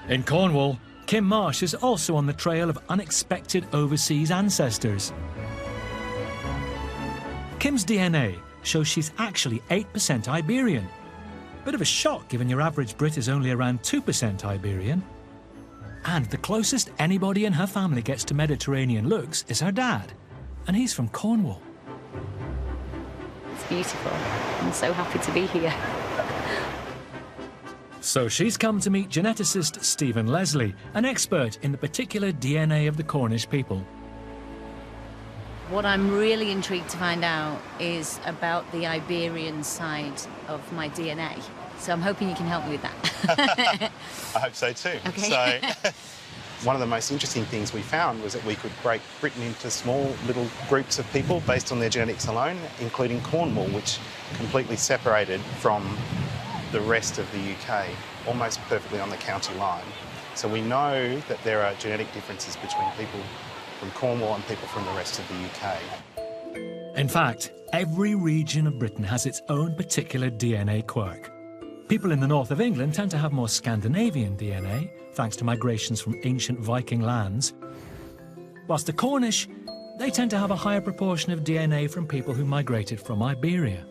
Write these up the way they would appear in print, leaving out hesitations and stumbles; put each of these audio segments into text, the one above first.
In Cornwall, Kim Marsh is also on the trail of unexpected overseas ancestors. Kim's DNA shows she's actually 8% Iberian. Bit of a shock given your average Brit is only around 2% Iberian. And the closest anybody in her family gets to Mediterranean looks is her dad, and he's from Cornwall. It's beautiful. I'm so happy to be here. So she's come to meet geneticist Stephen Leslie, an expert in the particular DNA of the Cornish people. What I'm really intrigued to find out is about the Iberian side of my DNA. So I'm hoping you can help me with that. I hope so too. Okay. So one of the most interesting things we found was that we could break Britain into small little groups of people based on their genetics alone, including Cornwall, which completely separated from the rest of the UK, almost perfectly on the county line. So we know that there are genetic differences between people from Cornwall and people from the rest of the UK. In fact, every region of Britain has its own particular DNA quirk. People in the north of England tend to have more Scandinavian DNA, thanks to migrations from ancient Viking lands. Whilst the Cornish, they tend to have a higher proportion of DNA from people who migrated from Iberia.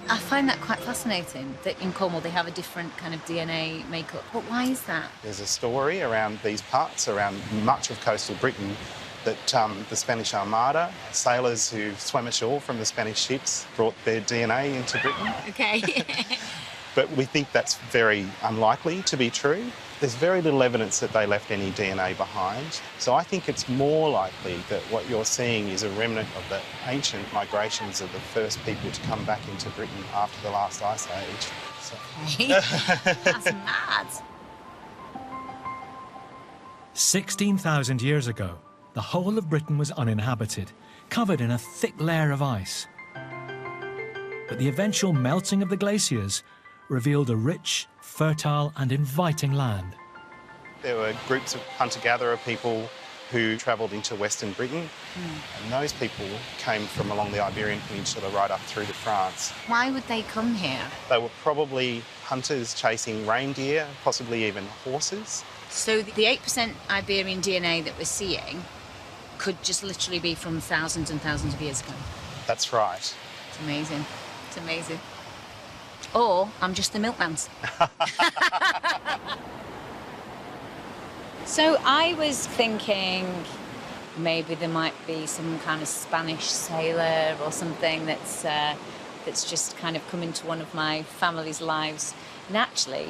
I find that quite fascinating, that in Cornwall they have a different kind of DNA makeup. But why is that? There's a story around these parts, around much of coastal Britain, that the Spanish Armada, sailors who swam ashore from the Spanish ships, brought their DNA into Britain. Okay. But we think that's very unlikely to be true. There's very little evidence that they left any DNA behind. So I think it's more likely that what you're seeing is a remnant of the ancient migrations of the first people to come back into Britain after the last ice age. So. That's mad. 16,000 years ago, the whole of Britain was uninhabited, covered in a thick layer of ice. But the eventual melting of the glaciers revealed a rich, fertile and inviting land. There were groups of hunter-gatherer people who travelled into Western Britain, and those people came from along the Iberian Peninsula right up through to France. Why would they come here? They were probably hunters chasing reindeer, possibly even horses. So the 8% Iberian DNA that we're seeing could just literally be from thousands and thousands of years ago. That's right. It's amazing. It's amazing. Or I'm just the milkmans. So I was thinking maybe there might be some kind of Spanish sailor or something that's just kind of come into one of my family's lives. And actually,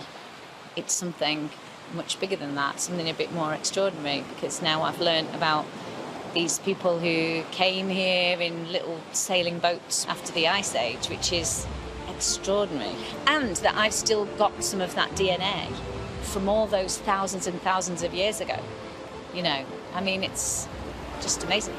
it's something much bigger than that, something a bit more extraordinary, because now I've learned about these people who came here in little sailing boats after the Ice Age, which is extraordinary. And that I've still got some of that DNA from all those thousands and thousands of years ago. You know, I mean, it's just amazing.